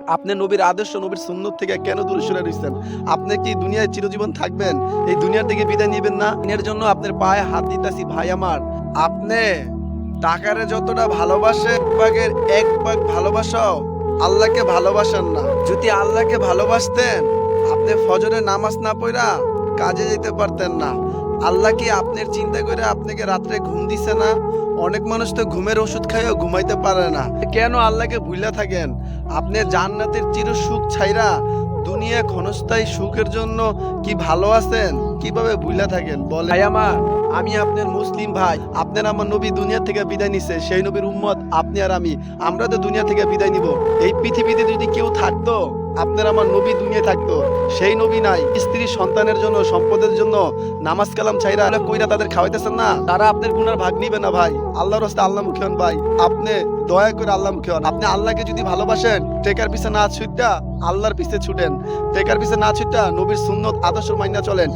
আপনি নবীর আদর্শ নবীর সুন্নত থেকে কেন দূরে সরে রয়েছেন? আপনি কি দুনিয়ায় চিরজীবন থাকবেন? এই দুনিয়ার থেকে বিদায় নেবেন না? এর জন্য আপনার পায়ে হাত দিতেছি ভাই আমার। আপনি টাকারে যতটা ভালোবাসেন, ভাগের এক ভাগ ভালোবাসাও আল্লাহকে ভালোবাসেন না। যদি আল্লাহকে ভালোবাসতেন, আপনি ফজরের নামাজ না পড়া কাজে যেতে পারতেন না। আল্লাহ কি আপনার চিন্তা করে আপনাকে রাত্রে ঘুম দিছে না? অনেক মানুষ তো ঘুমের ওষুধ খাইও ঘুমাইতে পারে না। কেন আল্লাহকে ভুলে থাকেন? আপনি জান্নাতের চির সুখ ছাইরা দুনিয়া ক্ষণস্থায়ী সুখের জন্য কি ভালো আছেন? কিভাবে ভুলে থাকেন বলেন? ভাই আমার, আমি আপনার মুসলিম ভাই। আপনার আমার নবী দুনিয়া থেকে বিদায় নিছে, সেই নবীর উম্মত আপনি আর আমি। আমরা তো দুনিয়া থেকে বিদায় নিব। এই পৃথিবীতে যদি কেউ থাকতো, আপনার আমার নবী দুনিয়ায় থাকতো, সেই নবী নাই। স্ত্রী সন্তানের জন্য, সম্পদের জন্য নামাজ কালাম ছাইরা কইরা তাদের খাওয়াইতেছেন না। তারা আপনার গুনার ভাগ নিবে না ভাই। আল্লাহর রাস্তায় আল্লাহ মুখী হন ভাই। আপনি দয়া করে আল্লাহ মুখী হন। আপনি আল্লাহকে যদি ভালোবাসেন, টেকার পিছে না ছুটটা আল্লাহর পিছে ছুটেন। টেকার পিছে না ছুটটা নবীর সুন্নত আদর্শ মাইনা চলেন।